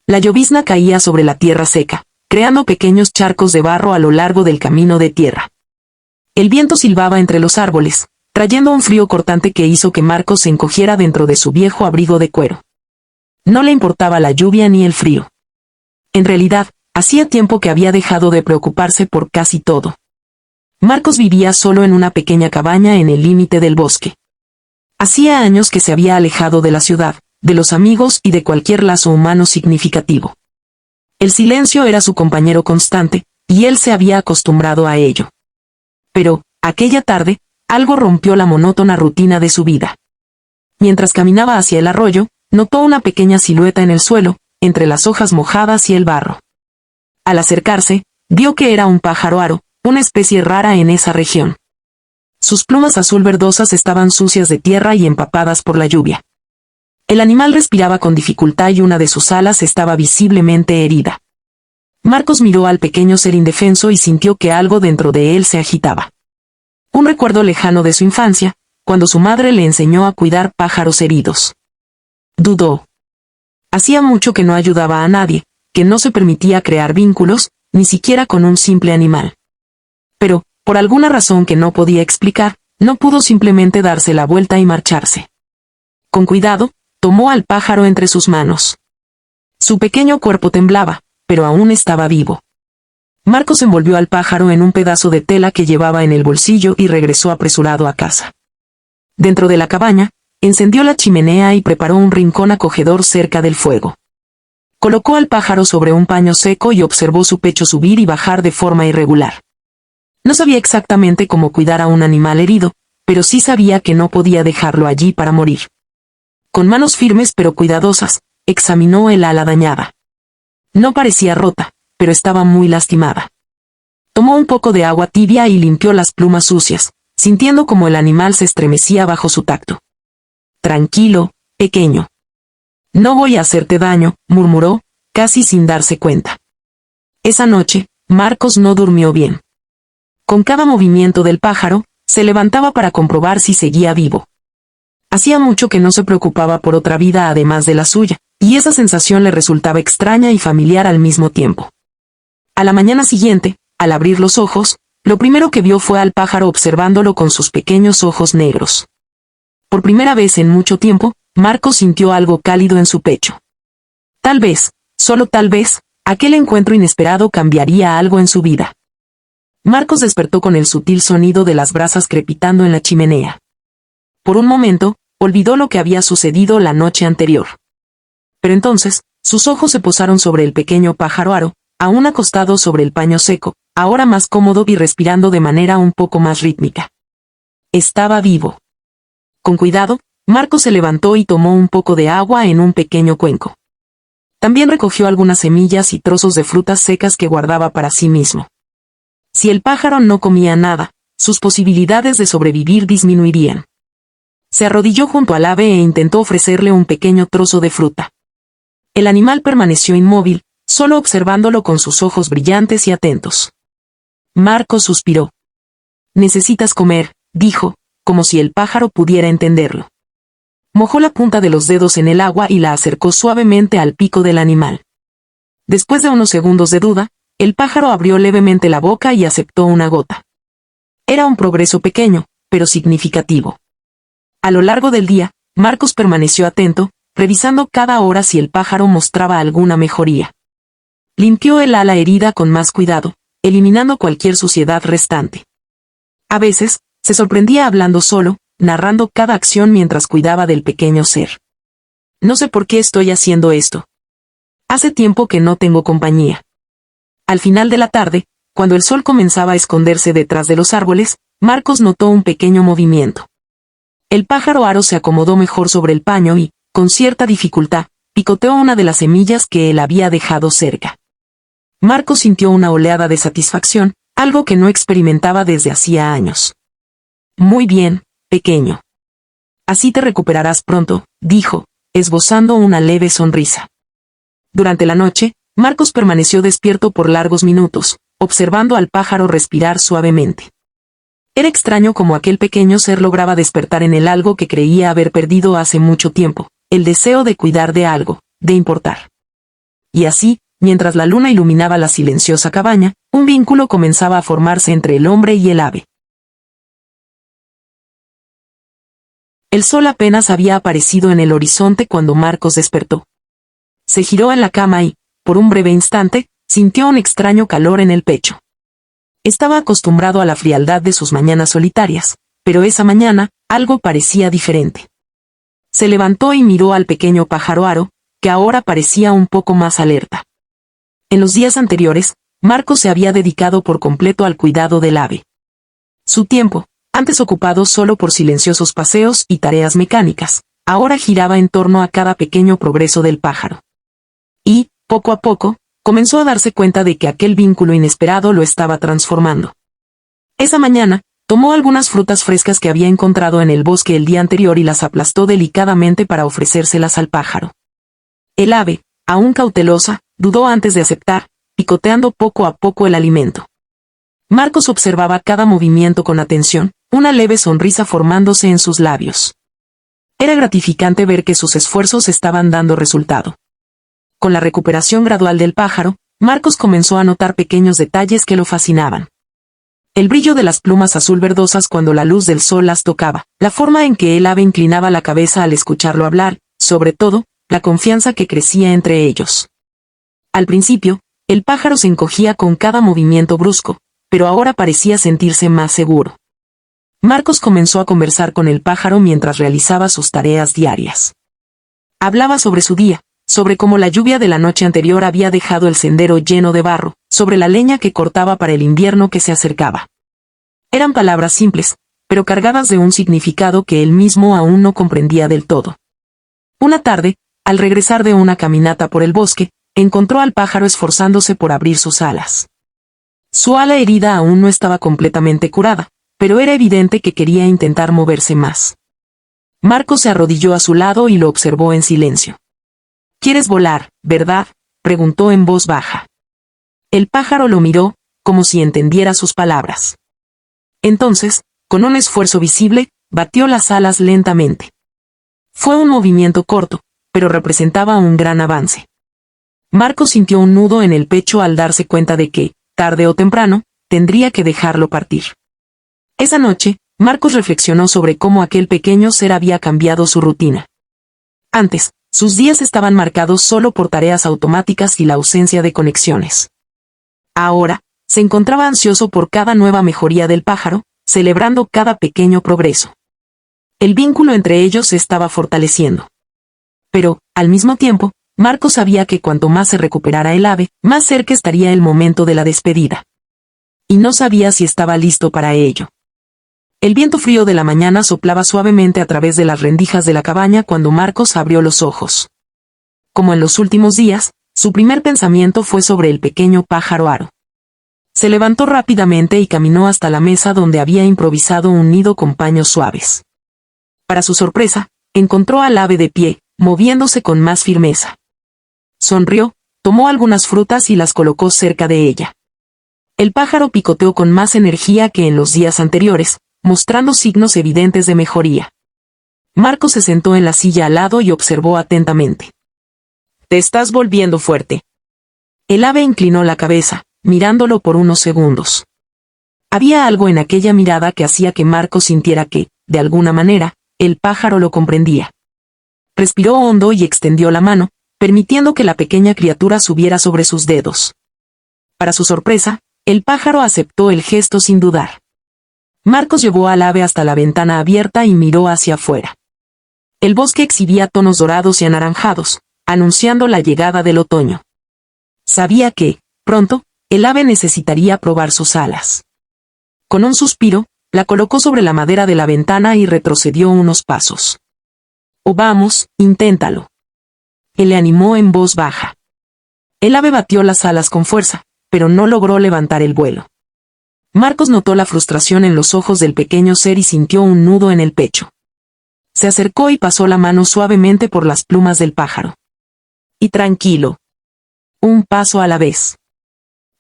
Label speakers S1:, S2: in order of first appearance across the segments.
S1: La llovizna caía sobre la tierra seca, creando pequeños charcos de barro a lo largo del camino de tierra. El viento silbaba entre los árboles, trayendo un frío cortante que hizo que Marcos se encogiera dentro de su viejo abrigo de cuero. No le importaba la lluvia ni el frío. En realidad, hacía tiempo que había dejado de preocuparse por casi todo. Marcos vivía solo en una pequeña cabaña en el límite del bosque. Hacía años que se había alejado de la ciudad, de los amigos y de cualquier lazo humano significativo. El silencio era su compañero constante, y él se había acostumbrado a ello. Pero, aquella tarde, algo rompió la monótona rutina de su vida. Mientras caminaba hacia el arroyo, notó una pequeña silueta en el suelo, entre las hojas mojadas y el barro. Al acercarse, vio que era un pájaro aro, una especie rara en esa región. Sus plumas azul verdosas estaban sucias de tierra y empapadas por la lluvia. El animal respiraba con dificultad y una de sus alas estaba visiblemente herida. Marcos miró al pequeño ser indefenso y sintió que algo dentro de él se agitaba. Un recuerdo lejano de su infancia, cuando su madre le enseñó a cuidar pájaros heridos. Dudó. Hacía mucho que no ayudaba a nadie, que no se permitía crear vínculos, ni siquiera con un simple animal. Pero, por alguna razón que no podía explicar, no pudo simplemente darse la vuelta y marcharse. Con cuidado, tomó al pájaro entre sus manos. Su pequeño cuerpo temblaba, pero aún estaba vivo. Marcos envolvió al pájaro en un pedazo de tela que llevaba en el bolsillo y regresó apresurado a casa. Dentro de la cabaña, encendió la chimenea y preparó un rincón acogedor cerca del fuego. Colocó al pájaro sobre un paño seco y observó su pecho subir y bajar de forma irregular. No sabía exactamente cómo cuidar a un animal herido, pero sí sabía que no podía dejarlo allí para morir. Con manos firmes pero cuidadosas, examinó el ala dañada. No parecía rota, pero estaba muy lastimada. Tomó un poco de agua tibia y limpió las plumas sucias, sintiendo como el animal se estremecía bajo su tacto. Tranquilo, pequeño. No voy a hacerte daño, murmuró, casi sin darse cuenta. Esa noche, Marcos no durmió bien. Con cada movimiento del pájaro, se levantaba para comprobar si seguía vivo. Hacía mucho que no se preocupaba por otra vida además de la suya, y esa sensación le resultaba extraña y familiar al mismo tiempo. A la mañana siguiente, al abrir los ojos, lo primero que vio fue al pájaro observándolo con sus pequeños ojos negros. Por primera vez en mucho tiempo, Marcos sintió algo cálido en su pecho. Tal vez, solo tal vez, aquel encuentro inesperado cambiaría algo en su vida. Marcos despertó con el sutil sonido de las brasas crepitando en la chimenea. Por un momento, olvidó lo que había sucedido la noche anterior. Pero entonces, sus ojos se posaron sobre el pequeño pájaro aro, aún acostado sobre el paño seco, ahora más cómodo y respirando de manera un poco más rítmica. Estaba vivo. Con cuidado, Marcos se levantó y tomó un poco de agua en un pequeño cuenco. También recogió algunas semillas y trozos de frutas secas que guardaba para sí mismo. Si el pájaro no comía nada, sus posibilidades de sobrevivir disminuirían. Se arrodilló junto al ave e intentó ofrecerle un pequeño trozo de fruta. El animal permaneció inmóvil, solo observándolo con sus ojos brillantes y atentos. Marcos suspiró. Necesitas comer, dijo, como si el pájaro pudiera entenderlo. Mojó la punta de los dedos en el agua y la acercó suavemente al pico del animal. Después de unos segundos de duda, el pájaro abrió levemente la boca y aceptó una gota. Era un progreso pequeño, pero significativo. A lo largo del día, Marcos permaneció atento, revisando cada hora si el pájaro mostraba alguna mejoría. Limpió el ala herida con más cuidado, eliminando cualquier suciedad restante. A veces, se sorprendía hablando solo, narrando cada acción mientras cuidaba del pequeño ser. No sé por qué estoy haciendo esto. Hace tiempo que no tengo compañía. Al final de la tarde, cuando el sol comenzaba a esconderse detrás de los árboles, Marcos notó un pequeño movimiento. El pájaro aro se acomodó mejor sobre el paño y, con cierta dificultad, picoteó una de las semillas que él había dejado cerca. Marcos sintió una oleada de satisfacción, algo que no experimentaba desde hacía años. Muy bien, pequeño. Así te recuperarás pronto, dijo, esbozando una leve sonrisa. Durante la noche, Marcos permaneció despierto por largos minutos, observando al pájaro respirar suavemente. Era extraño cómo aquel pequeño ser lograba despertar en él algo que creía haber perdido hace mucho tiempo, el deseo de cuidar de algo, de importar. y así, mientras la luna iluminaba la silenciosa cabaña, un vínculo comenzaba a formarse entre el hombre y el ave. El sol apenas había aparecido en el horizonte cuando Marcos despertó. Se giró en la cama y, por un breve instante, sintió un extraño calor en el pecho. Estaba acostumbrado a la frialdad de sus mañanas solitarias, pero esa mañana, algo parecía diferente. Se levantó y miró al pequeño pájaro aro, que ahora parecía un poco más alerta. En los días anteriores, Marcos se había dedicado por completo al cuidado del ave. Su tiempo, antes ocupado solo por silenciosos paseos y tareas mecánicas, ahora giraba en torno a cada pequeño progreso del pájaro. Y, poco a poco, comenzó a darse cuenta de que aquel vínculo inesperado lo estaba transformando. Esa mañana, tomó algunas frutas frescas que había encontrado en el bosque el día anterior y las aplastó delicadamente para ofrecérselas al pájaro. El ave, aún cautelosa, dudó antes de aceptar, picoteando poco a poco el alimento. Marcos observaba cada movimiento con atención, una leve sonrisa formándose en sus labios. Era gratificante ver que sus esfuerzos estaban dando resultado. Con la recuperación gradual del pájaro, Marcos comenzó a notar pequeños detalles que lo fascinaban. El brillo de las plumas azul verdosas cuando la luz del sol las tocaba, la forma en que el ave inclinaba la cabeza al escucharlo hablar, sobre todo, la confianza que crecía entre ellos. Al principio, el pájaro se encogía con cada movimiento brusco, pero ahora parecía sentirse más seguro. Marcos comenzó a conversar con el pájaro mientras realizaba sus tareas diarias. Hablaba sobre su día, sobre cómo la lluvia de la noche anterior había dejado el sendero lleno de barro, sobre la leña que cortaba para el invierno que se acercaba. Eran palabras simples, pero cargadas de un significado que él mismo aún no comprendía del todo. Una tarde, al regresar de una caminata por el bosque, encontró al pájaro esforzándose por abrir sus alas. Su ala herida aún no estaba completamente curada, pero era evidente que quería intentar moverse más. Marcos se arrodilló a su lado y lo observó en silencio. «¿Quieres volar, verdad?», preguntó en voz baja. El pájaro lo miró, como si entendiera sus palabras. Entonces, con un esfuerzo visible, batió las alas lentamente. Fue un movimiento corto, pero representaba un gran avance. Marcos sintió un nudo en el pecho al darse cuenta de que, tarde o temprano, tendría que dejarlo partir. Esa noche, Marcos reflexionó sobre cómo aquel pequeño ser había cambiado su rutina. Antes, sus días estaban marcados solo por tareas automáticas y la ausencia de conexiones. Ahora, se encontraba ansioso por cada nueva mejoría del pájaro, celebrando cada pequeño progreso. El vínculo entre ellos se estaba fortaleciendo. Pero, al mismo tiempo, Marcos sabía que cuanto más se recuperara el ave, más cerca estaría el momento de la despedida. Y no sabía si estaba listo para ello. El viento frío de la mañana soplaba suavemente a través de las rendijas de la cabaña cuando Marcos abrió los ojos. Como en los últimos días, su primer pensamiento fue sobre el pequeño pájaro aro. Se levantó rápidamente y caminó hasta la mesa donde había improvisado un nido con paños suaves. Para su sorpresa, encontró al ave de pie, moviéndose con más firmeza. Sonrió, tomó algunas frutas y las colocó cerca de ella. El pájaro picoteó con más energía que en los días anteriores, mostrando signos evidentes de mejoría. Marcos se sentó en la silla al lado y observó atentamente. «Te estás volviendo fuerte». El ave inclinó la cabeza, mirándolo por unos segundos. Había algo en aquella mirada que hacía que Marcos sintiera que, de alguna manera, el pájaro lo comprendía. Respiró hondo y extendió la mano, permitiendo que la pequeña criatura subiera sobre sus dedos. Para su sorpresa, el pájaro aceptó el gesto sin dudar. Marcos llevó al ave hasta la ventana abierta y miró hacia afuera. El bosque exhibía tonos dorados y anaranjados, anunciando la llegada del otoño. Sabía que, pronto, el ave necesitaría probar sus alas. Con un suspiro, la colocó sobre la madera de la ventana y retrocedió unos pasos. «Oh, vamos, inténtalo». Él le animó en voz baja. El ave batió las alas con fuerza, pero no logró levantar el vuelo. Marcos notó la frustración en los ojos del pequeño ser y sintió un nudo en el pecho. Se acercó y pasó la mano suavemente por las plumas del pájaro. «Y tranquilo. Un paso a la vez».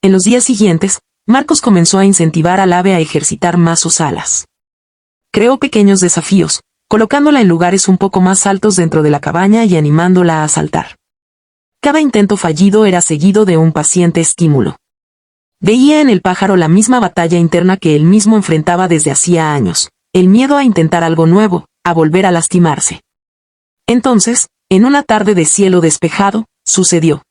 S1: En los días siguientes, Marcos comenzó a incentivar al ave a ejercitar más sus alas. Creó pequeños desafíos, colocándola en lugares un poco más altos dentro de la cabaña y animándola a saltar. Cada intento fallido era seguido de un paciente estímulo. Veía en el pájaro la misma batalla interna que él mismo enfrentaba desde hacía años, el miedo a intentar algo nuevo, a volver a lastimarse. Entonces, en una tarde de cielo despejado, sucedió.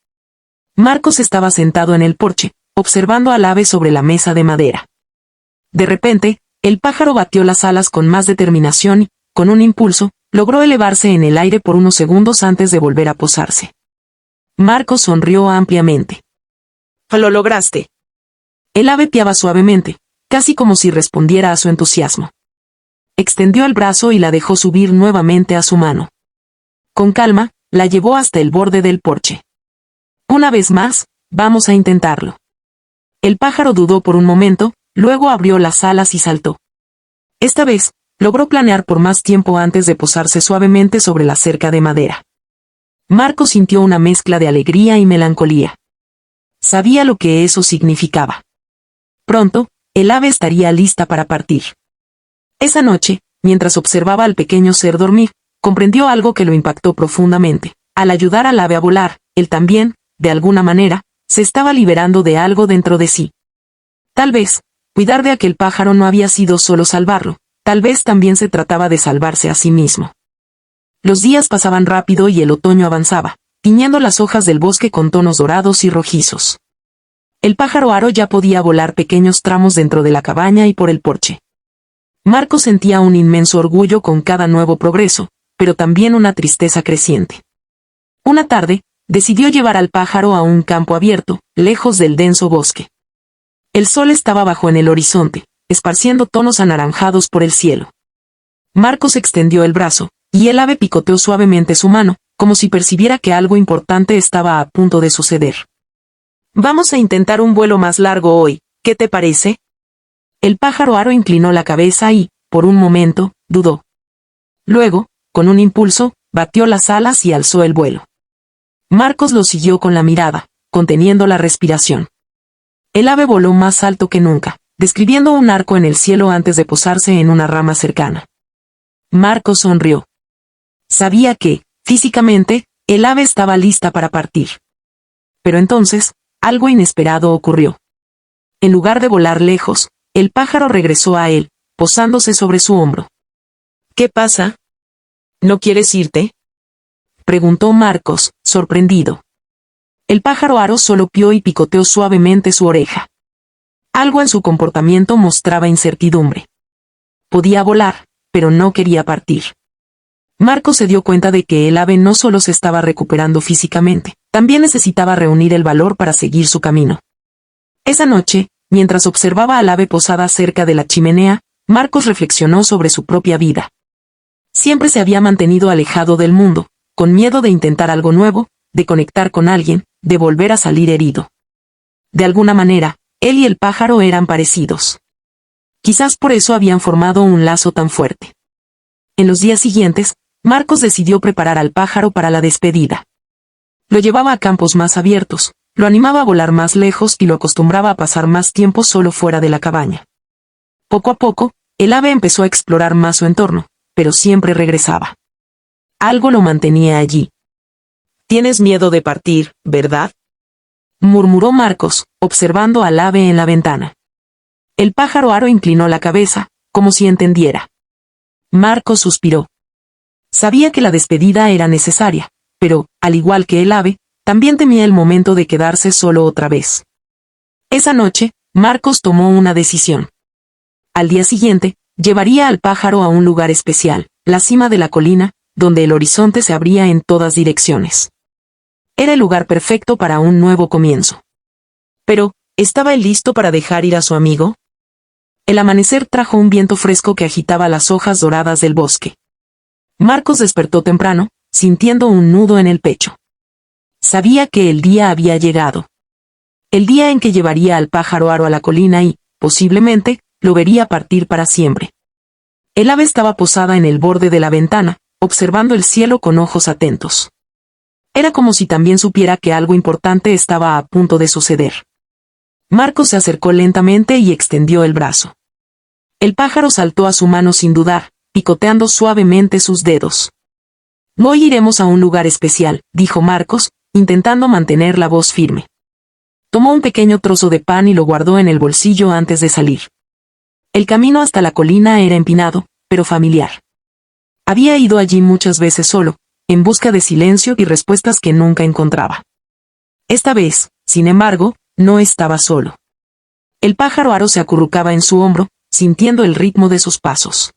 S1: Marcos estaba sentado en el porche, observando al ave sobre la mesa de madera. De repente, el pájaro batió las alas con más determinación y, con un impulso, logró elevarse en el aire por unos segundos antes de volver a posarse. Marcos sonrió ampliamente. «Lo lograste». El ave piaba suavemente, casi como si respondiera a su entusiasmo. Extendió el brazo y la dejó subir nuevamente a su mano. Con calma, la llevó hasta el borde del porche. «Una vez más, vamos a intentarlo». El pájaro dudó por un momento, luego abrió las alas y saltó. Esta vez, logró planear por más tiempo antes de posarse suavemente sobre la cerca de madera. Marcos sintió una mezcla de alegría y melancolía. Sabía lo que eso significaba. Pronto, el ave estaría lista para partir. Esa noche, mientras observaba al pequeño ser dormir, comprendió algo que lo impactó profundamente. Al ayudar al ave a volar, él también, de alguna manera, se estaba liberando de algo dentro de sí. Tal vez, cuidar de aquel pájaro no había sido solo salvarlo, tal vez también se trataba de salvarse a sí mismo. Los días pasaban rápido y el otoño avanzaba, tiñendo las hojas del bosque con tonos dorados y rojizos. El pájaro aro ya podía volar pequeños tramos dentro de la cabaña y por el porche. Marcos sentía un inmenso orgullo con cada nuevo progreso, pero también una tristeza creciente. Una tarde, decidió llevar al pájaro a un campo abierto, lejos del denso bosque. El sol estaba bajo en el horizonte, esparciendo tonos anaranjados por el cielo. Marcos extendió el brazo, y el ave picoteó suavemente su mano, como si percibiera que algo importante estaba a punto de suceder. «Vamos a intentar un vuelo más largo hoy, ¿qué te parece?» El pájaro aro inclinó la cabeza y, por un momento, dudó. Luego, con un impulso, batió las alas y alzó el vuelo. Marcos lo siguió con la mirada, conteniendo la respiración. El ave voló más alto que nunca, describiendo un arco en el cielo antes de posarse en una rama cercana. Marcos sonrió. Sabía que, físicamente, el ave estaba lista para partir. Pero entonces, algo inesperado ocurrió. En lugar de volar lejos, el pájaro regresó a él, posándose sobre su hombro. «¿Qué pasa? ¿No quieres irte?», preguntó Marcos, sorprendido. El pájaro aro solo pió y picoteó suavemente su oreja. Algo en su comportamiento mostraba incertidumbre. Podía volar, pero no quería partir. Marcos se dio cuenta de que el ave no solo se estaba recuperando físicamente, también necesitaba reunir el valor para seguir su camino. Esa noche, mientras observaba al ave posada cerca de la chimenea, Marcos reflexionó sobre su propia vida. Siempre se había mantenido alejado del mundo, con miedo de intentar algo nuevo, de conectar con alguien, de volver a salir herido. De alguna manera, él y el pájaro eran parecidos. Quizás por eso habían formado un lazo tan fuerte. En los días siguientes, Marcos decidió preparar al pájaro para la despedida. Lo llevaba a campos más abiertos, lo animaba a volar más lejos y lo acostumbraba a pasar más tiempo solo fuera de la cabaña. Poco a poco, el ave empezó a explorar más su entorno, pero siempre regresaba. Algo lo mantenía allí. «Tienes miedo de partir, ¿verdad?», murmuró Marcos, observando al ave en la ventana. El pájaro aro inclinó la cabeza, como si entendiera. Marcos suspiró. Sabía que la despedida era necesaria, pero, al igual que el ave, también temía el momento de quedarse solo otra vez. Esa noche, Marcos tomó una decisión. Al día siguiente, llevaría al pájaro a un lugar especial, la cima de la colina, donde el horizonte se abría en todas direcciones. Era el lugar perfecto para un nuevo comienzo. Pero, ¿estaba él listo para dejar ir a su amigo? El amanecer trajo un viento fresco que agitaba las hojas doradas del bosque. Marcos despertó temprano, sintiendo un nudo en el pecho. Sabía que el día había llegado. El día en que llevaría al pájaro aro a la colina y, posiblemente, lo vería partir para siempre. El ave estaba posada en el borde de la ventana, observando el cielo con ojos atentos. Era como si también supiera que algo importante estaba a punto de suceder. Marcos se acercó lentamente y extendió el brazo. El pájaro saltó a su mano sin dudar, picoteando suavemente sus dedos. «Hoy iremos a un lugar especial», dijo Marcos, intentando mantener la voz firme. Tomó un pequeño trozo de pan y lo guardó en el bolsillo antes de salir. El camino hasta la colina era empinado, pero familiar. Había ido allí muchas veces solo, en busca de silencio y respuestas que nunca encontraba. Esta vez, sin embargo, no estaba solo. El pájaro aro se acurrucaba en su hombro, sintiendo el ritmo de sus pasos.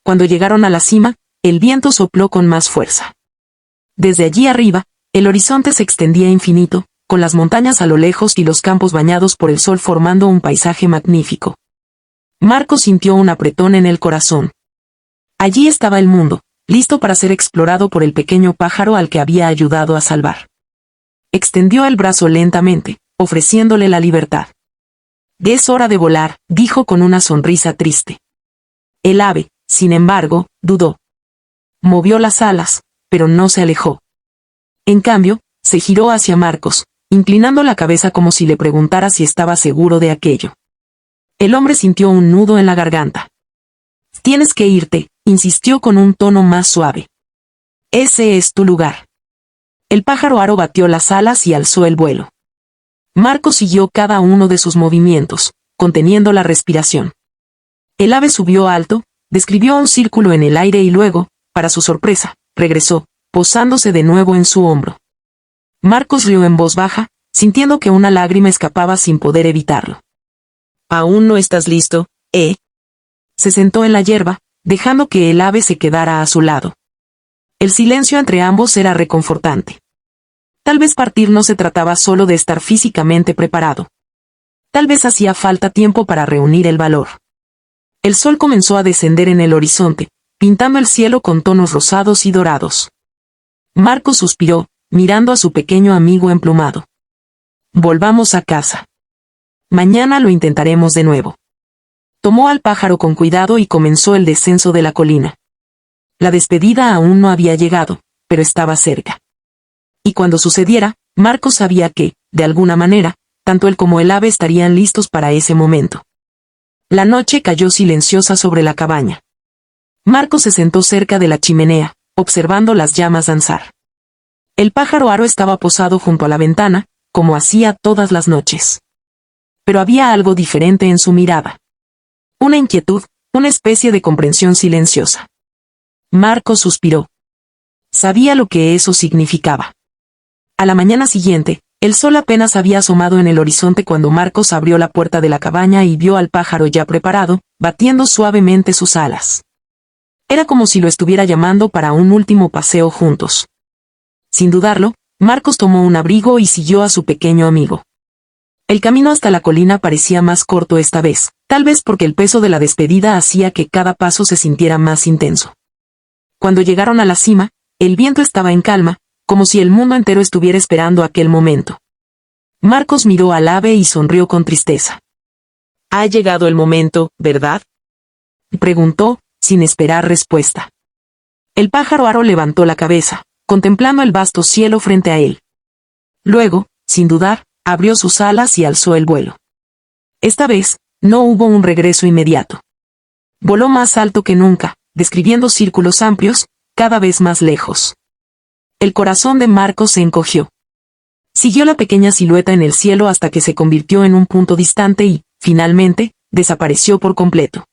S1: Cuando llegaron a la cima, el viento sopló con más fuerza. Desde allí arriba, el horizonte se extendía infinito, con las montañas a lo lejos y los campos bañados por el sol formando un paisaje magnífico. Marcos sintió un apretón en el corazón. Allí estaba el mundo, listo para ser explorado por el pequeño pájaro al que había ayudado a salvar. Extendió el brazo lentamente, ofreciéndole la libertad. «Es hora de volar», dijo con una sonrisa triste. El ave, sin embargo, dudó. Movió las alas, pero no se alejó. En cambio, se giró hacia Marcos, inclinando la cabeza como si le preguntara si estaba seguro de aquello. El hombre sintió un nudo en la garganta. «Tienes que irte», insistió con un tono más suave. «Ese es tu lugar». El pájaro aro batió las alas y alzó el vuelo. Marcos siguió cada uno de sus movimientos, conteniendo la respiración. El ave subió alto, describió un círculo en el aire y luego, para su sorpresa, regresó, posándose de nuevo en su hombro. Marcos rió en voz baja, sintiendo que una lágrima escapaba sin poder evitarlo. «¿Aún no estás listo, eh?» Se sentó en la hierba, dejando que el ave se quedara a su lado. El silencio entre ambos era reconfortante. Tal vez partir no se trataba solo de estar físicamente preparado. Tal vez hacía falta tiempo para reunir el valor. El sol comenzó a descender en el horizonte, pintando el cielo con tonos rosados y dorados. Marcos suspiró, mirando a su pequeño amigo emplumado. «Volvamos a casa. Mañana lo intentaremos de nuevo». Tomó al pájaro con cuidado y comenzó el descenso de la colina. La despedida aún no había llegado, pero estaba cerca. Y cuando sucediera, Marcos sabía que, de alguna manera, tanto él como el ave estarían listos para ese momento. La noche cayó silenciosa sobre la cabaña. Marcos se sentó cerca de la chimenea, observando las llamas danzar. El pájaro aro estaba posado junto a la ventana, como hacía todas las noches. Pero había algo diferente en su mirada. Una inquietud, una especie de comprensión silenciosa. Marcos suspiró. Sabía lo que eso significaba. A la mañana siguiente, el sol apenas había asomado en el horizonte cuando Marcos abrió la puerta de la cabaña y vio al pájaro ya preparado, batiendo suavemente sus alas. Era como si lo estuviera llamando para un último paseo juntos. Sin dudarlo, Marcos tomó un abrigo y siguió a su pequeño amigo. El camino hasta la colina parecía más corto esta vez, tal vez porque el peso de la despedida hacía que cada paso se sintiera más intenso. Cuando llegaron a la cima, el viento estaba en calma, como si el mundo entero estuviera esperando aquel momento. Marcos miró al ave y sonrió con tristeza. «Ha llegado el momento, ¿verdad?», preguntó, sin esperar respuesta. El pájaro aro levantó la cabeza, contemplando el vasto cielo frente a él. Luego, sin dudar, abrió sus alas y alzó el vuelo. Esta vez, no hubo un regreso inmediato. Voló más alto que nunca, describiendo círculos amplios, cada vez más lejos. El corazón de Marcos se encogió. Siguió la pequeña silueta en el cielo hasta que se convirtió en un punto distante y, finalmente, desapareció por completo.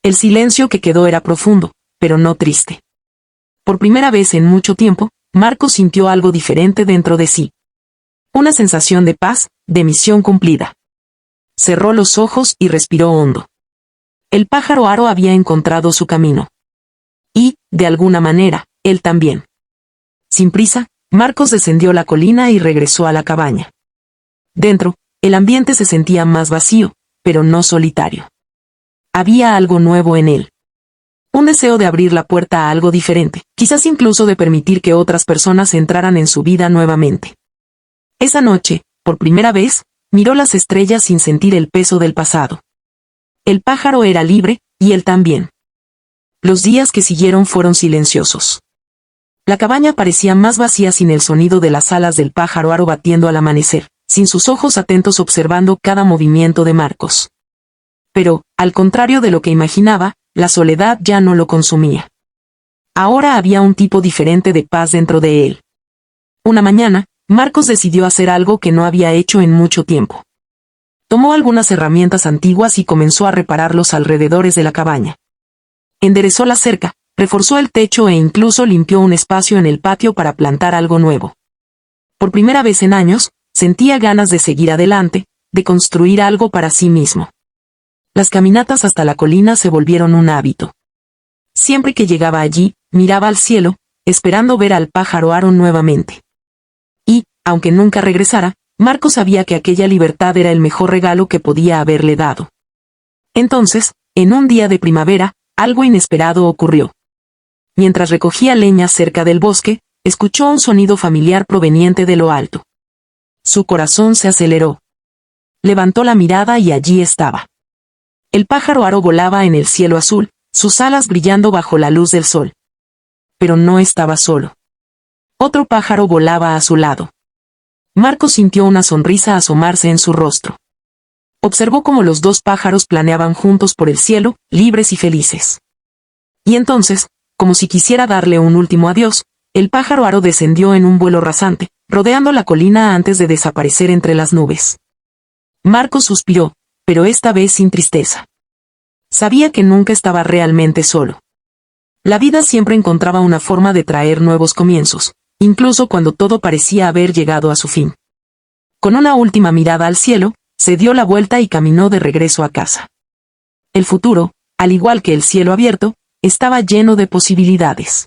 S1: El silencio que quedó era profundo, pero no triste. Por primera vez en mucho tiempo, Marcos sintió algo diferente dentro de sí. Una sensación de paz, de misión cumplida. Cerró los ojos y respiró hondo. El pájaro aro había encontrado su camino. Y, de alguna manera, él también. Sin prisa, Marcos descendió la colina y regresó a la cabaña. Dentro, el ambiente se sentía más vacío, pero no solitario. Había algo nuevo en él. Un deseo de abrir la puerta a algo diferente, quizás incluso de permitir que otras personas entraran en su vida nuevamente. Esa noche, por primera vez, miró las estrellas sin sentir el peso del pasado. El pájaro era libre, y él también. Los días que siguieron fueron silenciosos. La cabaña parecía más vacía sin el sonido de las alas del pájaro aro batiendo al amanecer, sin sus ojos atentos observando cada movimiento de Marcos. Pero, al contrario de lo que imaginaba, la soledad ya no lo consumía. Ahora había un tipo diferente de paz dentro de él. Una mañana, Marcos decidió hacer algo que no había hecho en mucho tiempo. Tomó algunas herramientas antiguas y comenzó a reparar los alrededores de la cabaña. Enderezó la cerca, reforzó el techo e incluso limpió un espacio en el patio para plantar algo nuevo. Por primera vez en años, sentía ganas de seguir adelante, de construir algo para sí mismo. Las caminatas hasta la colina se volvieron un hábito. Siempre que llegaba allí, miraba al cielo, esperando ver al pájaro Aro nuevamente. Y, aunque nunca regresara, Marcos sabía que aquella libertad era el mejor regalo que podía haberle dado. Entonces, en un día de primavera, algo inesperado ocurrió. Mientras recogía leña cerca del bosque, escuchó un sonido familiar proveniente de lo alto. Su corazón se aceleró. Levantó la mirada y allí estaba. El pájaro Aro volaba en el cielo azul, sus alas brillando bajo la luz del sol. Pero no estaba solo. Otro pájaro volaba a su lado. Marcos sintió una sonrisa asomarse en su rostro. Observó cómo los dos pájaros planeaban juntos por el cielo, libres y felices. Y entonces, como si quisiera darle un último adiós, el pájaro Aro descendió en un vuelo rasante, rodeando la colina antes de desaparecer entre las nubes. Marcos suspiró, pero esta vez sin tristeza. Sabía que nunca estaba realmente solo. La vida siempre encontraba una forma de traer nuevos comienzos, incluso cuando todo parecía haber llegado a su fin. Con una última mirada al cielo, se dio la vuelta y caminó de regreso a casa. El futuro, al igual que el cielo abierto, estaba lleno de posibilidades.